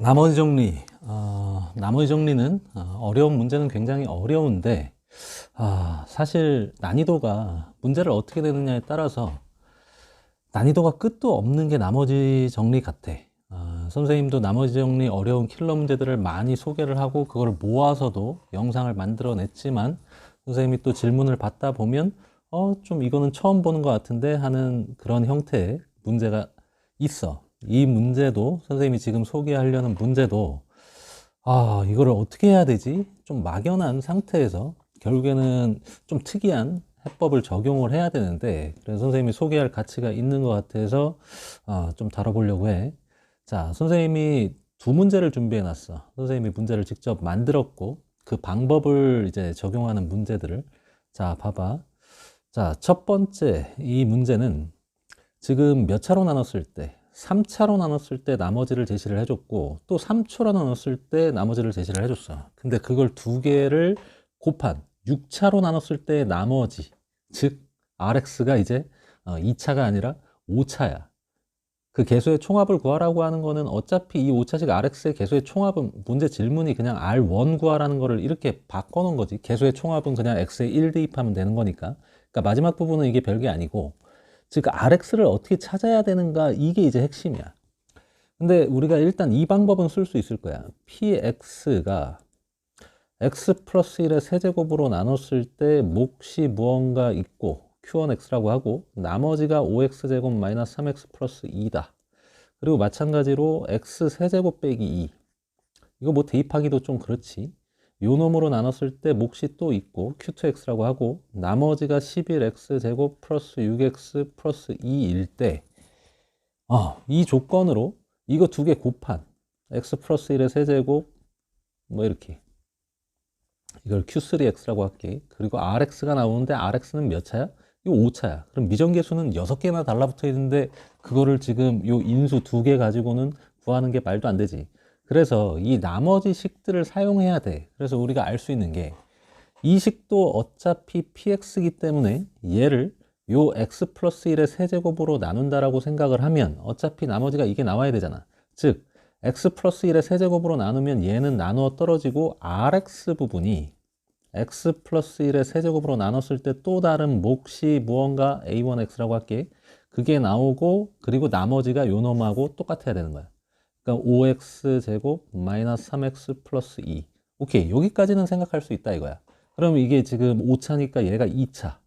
나머지 정리. 나머지 정리는 어려운 문제는 굉장히 어려운데 사실 난이도가 문제를 어떻게 되느냐에 따라서 난이도가 끝도 없는 게 나머지 정리 같아. 선생님도 나머지 정리 어려운 킬러 문제들을 많이 소개를 하고 그걸 모아서도 영상을 만들어 냈지만 선생님이 또 질문을 받다 보면 좀 이거는 처음 보는 것 같은데 하는 그런 형태의 문제가 있어. 이 문제도 선생님이 지금 소개하려는 문제도 이거를 어떻게 해야 되지? 좀 막연한 상태에서 결국에는 좀 특이한 해법을 적용을 해야 되는데 그래서 선생님이 소개할 가치가 있는 것 같아서 좀 다뤄보려고 해. 자, 선생님이 두 문제를 준비해 놨어. 선생님이 문제를 직접 만들었고 그 방법을 이제 적용하는 문제들을 자, 봐봐. 자, 첫 번째 이 문제는 지금 몇 차로 나눴을 때 3차로 나눴을 때 나머지를 제시를 해줬고 또 3초로 나눴을 때 나머지를 제시를 해줬어. 근데 그걸 두 개를 곱한 6차로 나눴을 때 나머지, 즉 RX가 이제 2차가 아니라 5차야. 그 개수의 총합을 구하라고 하는 거는 어차피 이 5차식 RX의 개수의 총합은 문제 질문이 그냥 R1 구하라는 거를 이렇게 바꿔놓은 거지. 개수의 총합은 그냥 X에 1 대입하면 되는 거니까. 그러니까 마지막 부분은 이게 별게 아니고 즉 RX를 어떻게 찾아야 되는가 이게 이제 핵심이야. 근데 우리가 일단 이 방법은 쓸 수 있을 거야. PX가 X 플러스 1의 세제곱으로 나눴을 때 몫이 무언가 있고 Q1X라고 하고 나머지가 5X제곱 마이너스 3X 플러스 2다. 그리고 마찬가지로 X 세제곱 빼기 2. 이거 뭐 대입하기도 좀 그렇지. 요 놈으로 나눴을 때 몫이 또 있고 Q2X라고 하고 나머지가 11X제곱 플러스 6X 플러스 2일 때 이 조건으로 이거 두 개 곱한 X 플러스 1의 세제곱 뭐 이렇게 이걸 Q3X라고 할게. 그리고 RX가 나오는데 RX는 몇 차야? 이거 5차야. 그럼 미정계수는 6개나 달라붙어 있는데 그거를 지금 요 인수 두 개 가지고는 구하는 게 말도 안 되지. 그래서 이 나머지 식들을 사용해야 돼. 그래서 우리가 알 수 있는 게 이 식도 어차피 PX이기 때문에 얘를 요 X 플러스 1의 세제곱으로 나눈다라고 생각을 하면 어차피 나머지가 이게 나와야 되잖아. 즉 X 플러스 1의 세제곱으로 나누면 얘는 나누어 떨어지고 RX 부분이 X 플러스 1의 세제곱으로 나눴을 때 또 다른 몫이 무언가 A1X라고 할게. 그게 나오고 그리고 나머지가 요 놈하고 똑같아야 되는 거야. 그러니까 5X 제곱 마이너스 3X 플러스 2. 오케이, 여기까지는 생각할 수 있다 이거야. 그럼 이게 지금 5차니까 얘가 2차.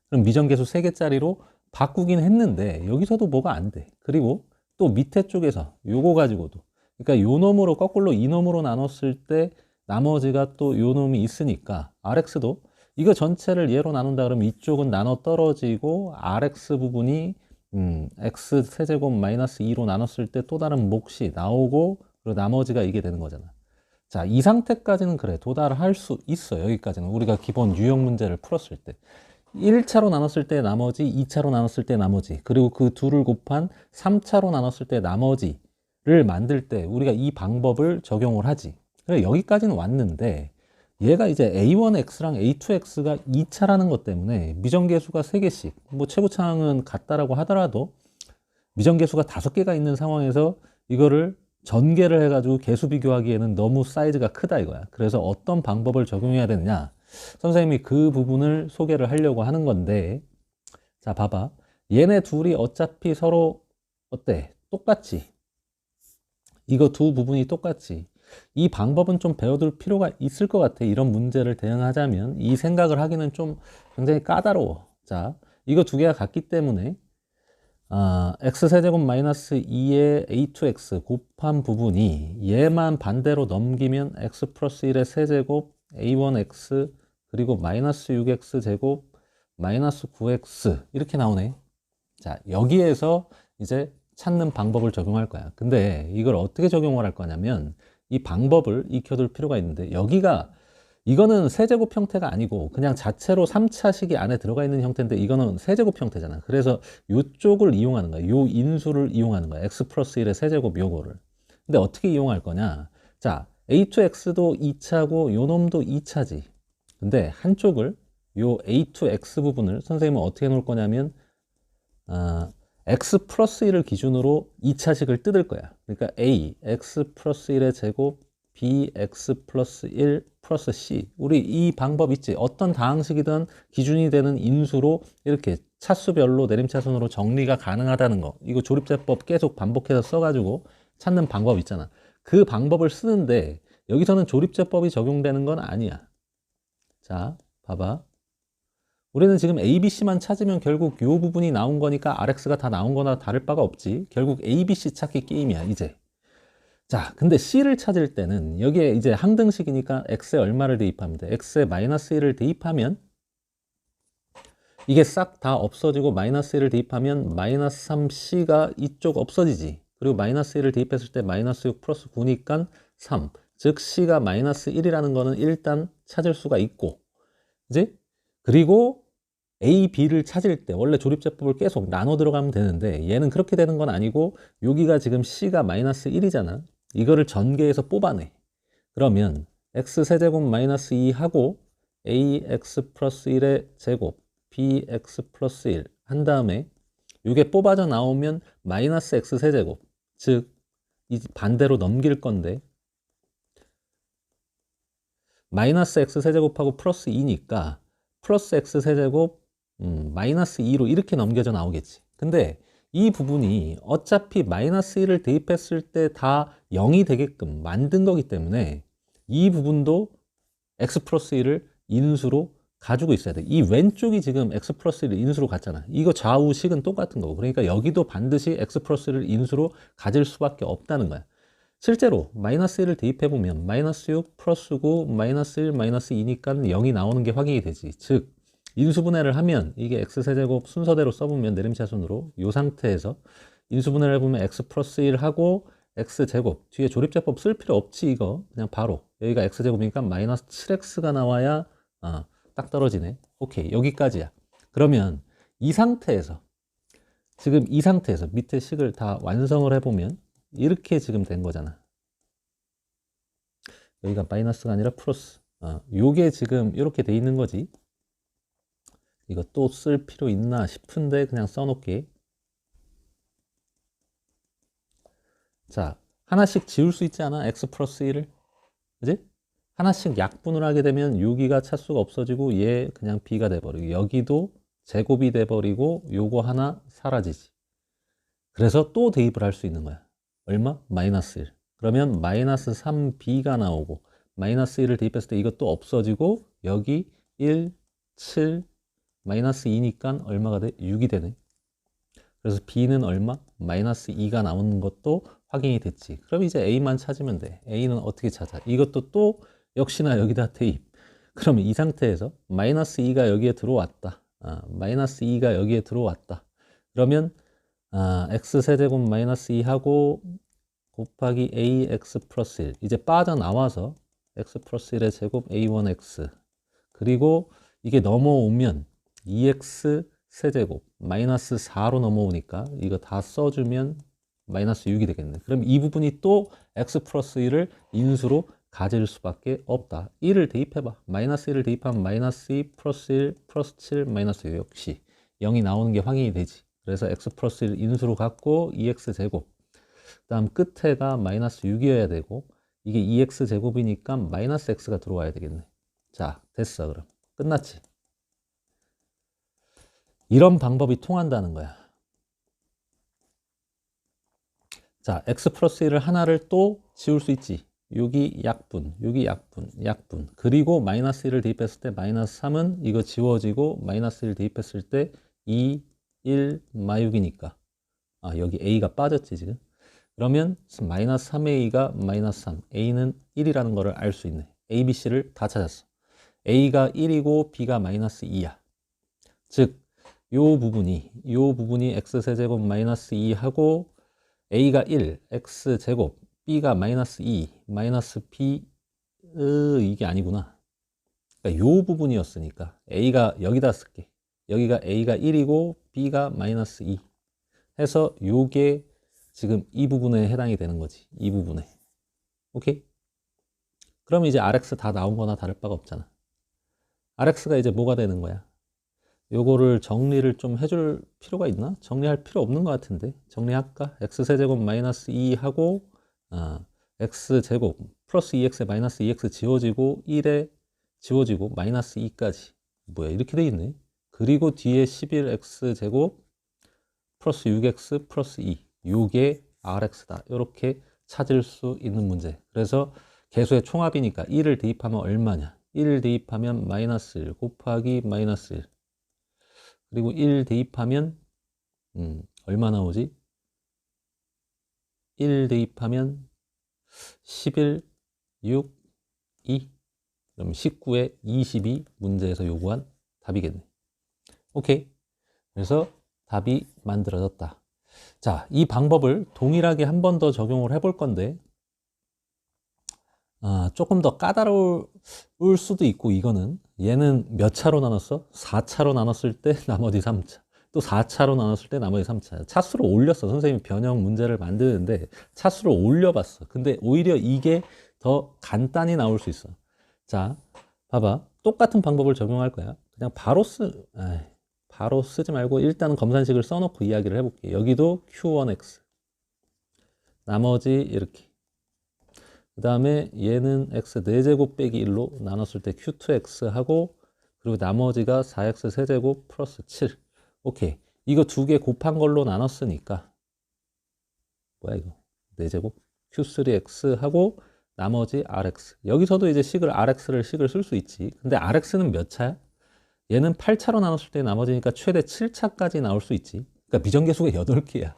그럼 미정계수 3개짜리로 바꾸긴 했는데 여기서도 뭐가 안 돼. 그리고 또 밑에 쪽에서 요거 가지고도 그러니까 요 놈으로 거꾸로 이 놈으로 나눴을 때 나머지가 또 요 놈이 있으니까 RX도 이거 전체를 얘로 나눈다 그러면 이쪽은 나눠 떨어지고 RX 부분이 X 세제곱 마이너스 2로 나눴을 때 또 다른 몫이 나오고 그리고 나머지가 이게 되는 거잖아. 자, 이 상태까지는 그래 도달할 수 있어. 여기까지는 우리가 기본 유형 문제를 풀었을 때 1차로 나눴을 때 나머지, 2차로 나눴을 때 나머지, 그리고 그 둘을 곱한 3차로 나눴을 때 나머지를 만들 때 우리가 이 방법을 적용을 하지. 그래 여기까지는 왔는데 얘가 이제 A1X랑 A2X가 2차라는 것 때문에 미정계수가 3개씩 뭐 최고차항은 같다라고 하더라도 미정계수가 5개가 있는 상황에서 이거를 전개를 해가지고 계수 비교하기에는 너무 사이즈가 크다 이거야. 그래서 어떤 방법을 적용해야 되느냐 선생님이 그 부분을 소개를 하려고 하는 건데 자 봐봐 얘네 둘이 어차피 서로 어때? 똑같지? 이거 두 부분이 똑같지? 이 방법은 좀 배워둘 필요가 있을 것 같아. 이런 문제를 대응하자면 이 생각을 하기는 좀 굉장히 까다로워. 자 이거 두 개가 같기 때문에 x세제곱 마이너스 2의 a2x 곱한 부분이 얘만 반대로 넘기면 x 플러스 1의 세제곱 a1x 그리고 마이너스 6x 제곱 마이너스 9x 이렇게 나오네. 자 여기에서 이제 찾는 방법을 적용할 거야. 근데 이걸 어떻게 적용을 할 거냐면 이 방법을 익혀둘 필요가 있는데 여기가 이거는 세제곱 형태가 아니고 그냥 자체로 3차식이 안에 들어가 있는 형태인데 이거는 세제곱 형태잖아. 그래서 이쪽을 이용하는 거야. 요 인수를 이용하는 거야. x 플러스 1의 세제곱 요거를. 근데 어떻게 이용할 거냐? 자, a2x도 2차고 요 놈도 2차지. 근데 한쪽을 요 a2x 부분을 선생님은 어떻게 놓을 거냐면 x 플러스 1을 기준으로 2차식을 뜯을 거야. 그러니까 a, x 플러스 1의 제곱, b, x 플러스 1 플러스 c. 우리 이 방법 있지? 어떤 다항식이든 기준이 되는 인수로 이렇게 차수별로 내림차순으로 정리가 가능하다는 거. 이거 조립제법 계속 반복해서 써가지고 찾는 방법 있잖아. 그 방법을 쓰는데 여기서는 조립제법이 적용되는 건 아니야. 자, 봐봐. 우리는 지금 A, B, C만 찾으면 결국 이 부분이 나온 거니까 RX가 다 나온 거나 다를 바가 없지. 결국 A, B, C 찾기 게임이야, 이제. 자, 근데 C를 찾을 때는 여기에 이제 항등식이니까 X에 얼마를 대입하면 돼? X에 마이너스 1을 대입하면 이게 싹 다 없어지고 마이너스 1을 대입하면 마이너스 3C가 이쪽 없어지지. 그리고 마이너스 1을 대입했을 때 마이너스 6 플러스 9니까 3. 즉 C가 마이너스 1이라는 거는 일단 찾을 수가 있고, 그지? 그리고 A, B를 찾을 때 원래 조립제법을 계속 나눠 들어가면 되는데 얘는 그렇게 되는 건 아니고 여기가 지금 C가 마이너스 1이잖아. 이거를 전개해서 뽑아내. 그러면 X세제곱 마이너스 2 하고 AX 플러스 1의 제곱 BX 플러스 1 한 다음에 이게 뽑아져 나오면 마이너스 X세제곱, 즉 이 반대로 넘길 건데 마이너스 X세제곱하고 플러스 2니까 플러스 X세제곱 마이너스 2로 이렇게 넘겨져 나오겠지. 근데 이 부분이 어차피 마이너스 1을 대입했을 때 다 0이 되게끔 만든 거기 때문에 이 부분도 x 플러스 1을 인수로 가지고 있어야 돼. 이 왼쪽이 지금 x 플러스 1을 인수로 갔잖아. 이거 좌우식은 똑같은 거고. 그러니까 여기도 반드시 x 플러스 1을 인수로 가질 수밖에 없다는 거야. 실제로 마이너스 1을 대입해보면 마이너스 6 플러스 9 마이너스 1 마이너스 2니까 0이 나오는 게 확인이 되지. 즉 인수분해를 하면 이게 x세제곱 순서대로 써보면 내림차순으로 이 상태에서 인수분해를 해보면 x 플러스 1 하고 x제곱 뒤에 조립제법 쓸 필요 없지. 이거 그냥 바로 여기가 x제곱이니까 마이너스 7x가 나와야 딱 떨어지네. 오케이, 여기까지야. 그러면 이 상태에서 지금 이 상태에서 밑에 식을 다 완성을 해보면 이렇게 지금 된 거잖아. 여기가 마이너스가 아니라 플러스. 요게 지금 이렇게 돼 있는 거지. 이거 또 쓸 필요 있나 싶은데 그냥 써놓게. 자, 하나씩 지울 수 있지 않아? x 플러스 1을. 그지? 하나씩 약분을 하게 되면 여기가 차수가 없어지고 얘 그냥 b가 돼버리고 여기도 제곱이 돼버리고 요거 하나 사라지지. 그래서 또 대입을 할 수 있는 거야. 얼마? 마이너스 1. 그러면 마이너스 3b가 나오고 마이너스 1을 대입했을 때 이것도 없어지고 여기 1, 7, 마이너스 2니까 얼마가 돼? 6이 되네. 그래서 b는 얼마? 마이너스 2가 나오는 것도 확인이 됐지. 그럼 이제 a만 찾으면 돼. a는 어떻게 찾아? 이것도 또 역시나 여기다 대입. 그러면 이 상태에서 마이너스 2가 여기에 들어왔다. 마이너스 2가 여기에 들어왔다. 그러면 x세제곱 마이너스 2하고 곱하기 ax 플러스 1. 이제 빠져나와서 x 플러스 1의 제곱 a1x. 그리고 이게 넘어오면 2x 세제곱 마이너스 4로 넘어오니까 이거 다 써주면 마이너스 6이 되겠네. 그럼 이 부분이 또 x 플러스 1을 인수로 가질 수밖에 없다. 1을 대입해봐. 마이너스 1을 대입하면 마이너스 2 플러스 1 플러스 7 마이너스 6 역시 0이 나오는 게 확인이 되지. 그래서 x 플러스 1 인수로 갖고 2x 제곱 그 다음 끝에가 마이너스 6이어야 되고 이게 2x 제곱이니까 마이너스 x가 들어와야 되겠네. 자, 됐어. 그럼 끝났지. 이런 방법이 통한다는 거야. 자, x 플러스 1을 하나를 또 지울 수 있지. 여기 약분, 여기 약분, 약분. 그리고 마이너스 1을 대입했을 때 마이너스 3은 이거 지워지고 마이너스 1 대입했을 때 2, 1, 마6이니까 여기 a가 빠졌지 지금. 그러면 마이너스 3a가 마이너스 3, a는 1이라는 거를 알 수 있네. a, b, c를 다 찾았어. a가 1이고 b가 마이너스 2야. 즉 요 부분이 x세제곱 마이너스 2하고 a가 1, x제곱, b가 마이너스 2, 마이너스 b, 이게 아니구나. 그러니까 요 부분이었으니까 a가 여기다 쓸게. 여기가 a가 1이고 b가 마이너스 2 해서 요게 지금 이 부분에 해당이 되는 거지. 이 부분에. 오케이? 그럼 이제 RX 다 나온 거나 다를 바가 없잖아. RX가 이제 뭐가 되는 거야? 요거를 정리를 좀 해줄 필요가 있나? 정리할 필요 없는 것 같은데. 정리할까? x세제곱 마이너스 2 하고 x제곱 플러스 2x에 마이너스 2x 지워지고 1에 지워지고 마이너스 2까지. 뭐야, 이렇게 돼 있네. 그리고 뒤에 11x제곱 플러스 6x 플러스 2. 요게 rx다. 이렇게 찾을 수 있는 문제. 그래서 계수의 총합이니까 1을 대입하면 얼마냐? 1을 대입하면 마이너스 1 곱하기 마이너스 1. 그리고 1 대입하면 얼마 나오지? 1 대입하면 11, 6, 2. 그럼 19에 22 문제에서 요구한 답이겠네. 오케이. 그래서 답이 만들어졌다. 자, 이 방법을 동일하게 한 번 더 적용을 해볼 건데 조금 더 까다로울 수도 있고, 이거는 얘는 몇 차로 나눴어? 4차로 나눴을 때 나머지 3차, 또 4차로 나눴을 때 나머지 3차. 차수를 올렸어. 선생님이 변형 문제를 만드는데 차수를 올려봤어. 근데 오히려 이게 더 간단히 나올 수 있어. 자, 봐봐. 똑같은 방법을 적용할 거야. 그냥 바로 쓰지 말고 일단은 검산식을 써놓고 이야기를 해볼게. 여기도 q1x, 나머지 이렇게, 그 다음에 얘는 x 4제곱 빼기 1로 나눴을 때 q2x 하고, 그리고 나머지가 4x 세제곱 플러스 7. 오케이. 이거 두 개 곱한 걸로 나눴으니까 뭐야 이거, 4제곱 q3x 하고 나머지 rx. 여기서도 이제 rx를 쓸 수 있지. 근데 rx는 몇 차야? 얘는 8차로 나눴을 때 나머지니까 최대 7차까지 나올 수 있지. 그러니까 비정계수가 8개야.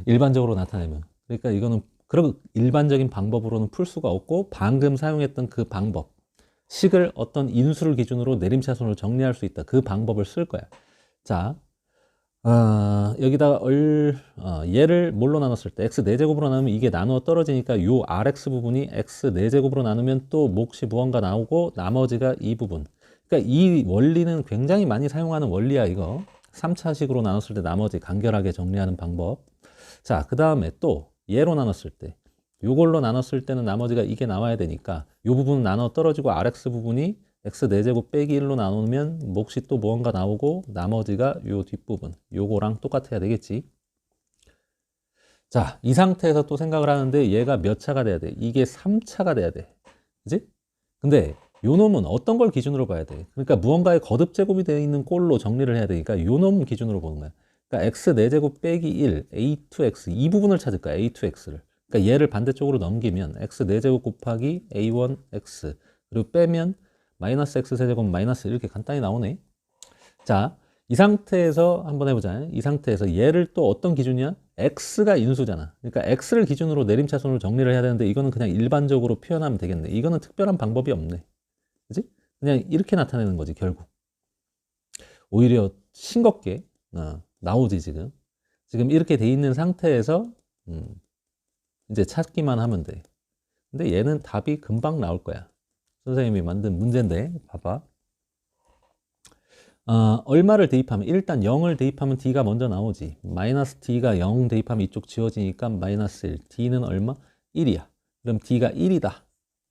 일반적으로 나타내면. 그러니까 이거는 그런 일반적인 방법으로는 풀 수가 없고, 방금 사용했던 그 방법, 식을 어떤 인수를 기준으로 내림차순으로 정리할 수 있다. 그 방법을 쓸 거야. 자, 여기다가 얘를 뭘로 나눴을 때 x 4제곱으로 나누면 이게 나누어 떨어지니까 요 rx 부분이 x 4제곱으로 나누면 또 몫이 무언가 나오고 나머지가 이 부분. 그러니까 이 원리는 굉장히 많이 사용하는 원리야, 이거. 3차식으로 나눴을 때 나머지 간결하게 정리하는 방법. 자, 그 다음에 또 얘로 나눴을 때, 요걸로 나눴을 때는 나머지가 이게 나와야 되니까 요 부분 나눠 떨어지고 rx 부분이 x 4제곱 빼기 1로 나누면 몫이 또 무언가 나오고 나머지가 요 뒷부분, 요거랑 똑같아야 되겠지. 자, 이 상태에서 또 생각을 하는데 얘가 몇 차가 돼야 돼? 이게 3차가 돼야 돼. 그지? 근데 요 놈은 어떤 걸 기준으로 봐야 돼? 그러니까 무언가의 거듭 제곱이 되어 있는 꼴로 정리를 해야 되니까 요 놈 기준으로 보는 거야. 그러니까 x 4제곱 빼기 1, a2x, 이 부분을 찾을 거야, a2x를. 그러니까 얘를 반대쪽으로 넘기면 x 4제곱 곱하기 a1x, 그리고 빼면 마이너스 x 세제곱 마이너스, 이렇게 간단히 나오네. 자, 이 상태에서 한번 해보자. 이 상태에서 얘를 또 어떤 기준이야? x가 인수잖아. 그러니까 x를 기준으로 내림차순으로 정리를 해야 되는데 이거는 그냥 일반적으로 표현하면 되겠네. 이거는 특별한 방법이 없네. 그지? 그냥 이렇게 나타내는 거지, 결국. 오히려 싱겁게 나오지, 지금. 지금 이렇게 돼 있는 상태에서 이제 찾기만 하면 돼. 근데 얘는 답이 금방 나올 거야. 선생님이 만든 문제인데 봐봐. 얼마를 대입하면, 일단 0을 대입하면 d가 먼저 나오지. 마이너스 d가 0 대입하면 이쪽 지워지니까 마이너스 1. d는 얼마? 1이야. 그럼 d가 1이다.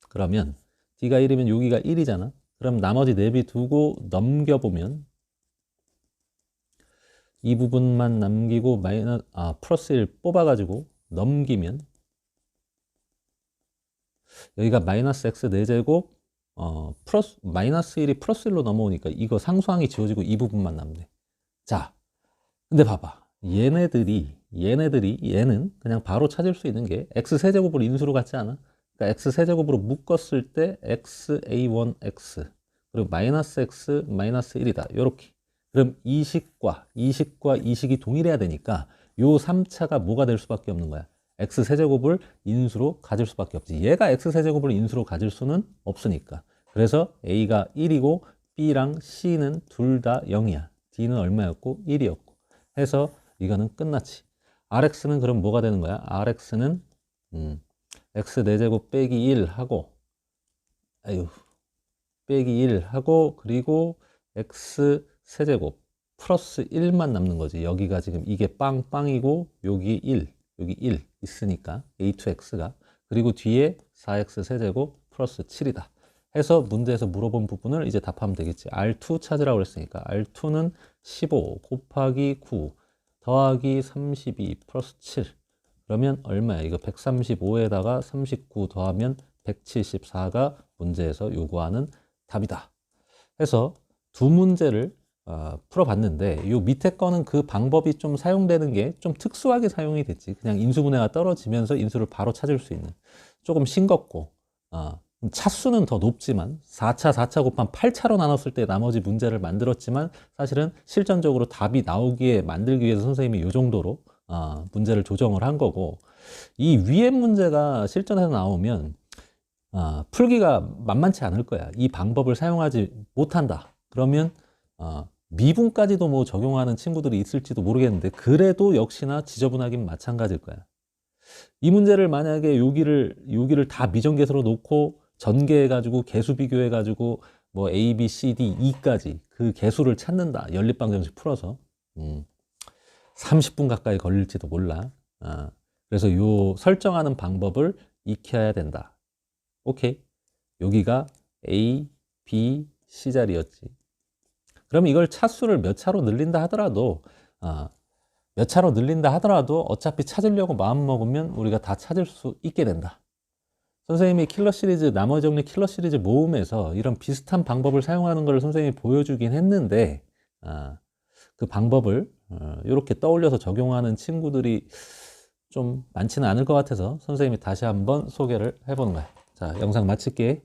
그러면 d가 1이면 여기가 1이잖아. 그럼 나머지 내비두고 넘겨보면 이 부분만 남기고 플러스 1 뽑아가지고 넘기면 여기가 마이너스 x 4제곱 마이너스 1이 플러스 1로 넘어오니까 이거 상수항이 지워지고 이 부분만 남네. 자, 근데 봐봐. 얘는 그냥 바로 찾을 수 있는 게 x 세제곱을 인수로 갖지 않아? 그러니까 x 세제곱으로 묶었을 때 xa1x 그리고 마이너스 x 마이너스 1이다. 요렇게. 그럼 이 식과 이 식이 동일해야 되니까 요 3차가 뭐가 될 수밖에 없는 거야? x 세제곱을 인수로 가질 수밖에 없지. 얘가 x 세제곱을 인수로 가질 수는 없으니까. 그래서 a가 1이고 b랑 c는 둘 다 0이야. d는 얼마였고? 1이었고. 해서 이거는 끝났지. rx는 그럼 뭐가 되는 거야? rx는 x 4제곱 빼기 1 하고 빼기 1 하고, 그리고 x 세제곱 플러스 1만 남는 거지. 여기가 지금 이게 빵이고 여기 1 있으니까 a2x가, 그리고 뒤에 4x 세제곱 플러스 7이다 해서 문제에서 물어본 부분을 이제 답하면 되겠지. R2 찾으라고 그랬으니까 R2는 15 곱하기 9 더하기 32 플러스 7 그러면 얼마야? 이거 135에다가 39 더하면 174가 문제에서 요구하는 답이다. 해서 두 문제를 풀어봤는데 요 밑에 거는 그 방법이 좀 사용되는 게 좀 특수하게 사용이 됐지. 그냥 인수분해가 떨어지면서 인수를 바로 찾을 수 있는 조금 싱겁고 차수는 더 높지만 4차 곱한 8차로 나눴을 때 나머지 문제를 만들었지만 사실은 실전적으로 답이 나오기에 만들기 위해서 선생님이 요 정도로 문제를 조정을 한 거고 이 위에 문제가 실전에서 나오면 풀기가 만만치 않을 거야. 이 방법을 사용하지 못한다. 그러면 미분까지도 뭐 적용하는 친구들이 있을지도 모르겠는데 그래도 역시나 지저분하긴 마찬가지일 거야. 이 문제를 만약에 여기를 다 미정계수로 놓고 전개해가지고 개수 비교해가지고 뭐 A, B, C, D, E까지 그 개수를 찾는다. 연립방정식 풀어서 30분 가까이 걸릴지도 몰라. 그래서 요 설정하는 방법을 익혀야 된다. 오케이. 여기가 A, B, C 자리였지. 그럼 이걸 차수를 몇 차로 늘린다 하더라도 몇 차로 늘린다 하더라도 어차피 찾으려고 마음먹으면 우리가 다 찾을 수 있게 된다. 선생님이 킬러 시리즈, 나머지 정리 킬러 시리즈 모음에서 이런 비슷한 방법을 사용하는 걸 선생님이 보여주긴 했는데 그 방법을 이렇게 떠올려서 적용하는 친구들이 좀 많지는 않을 것 같아서 선생님이 다시 한번 소개를 해보는 거야. 자, 영상 마칠게.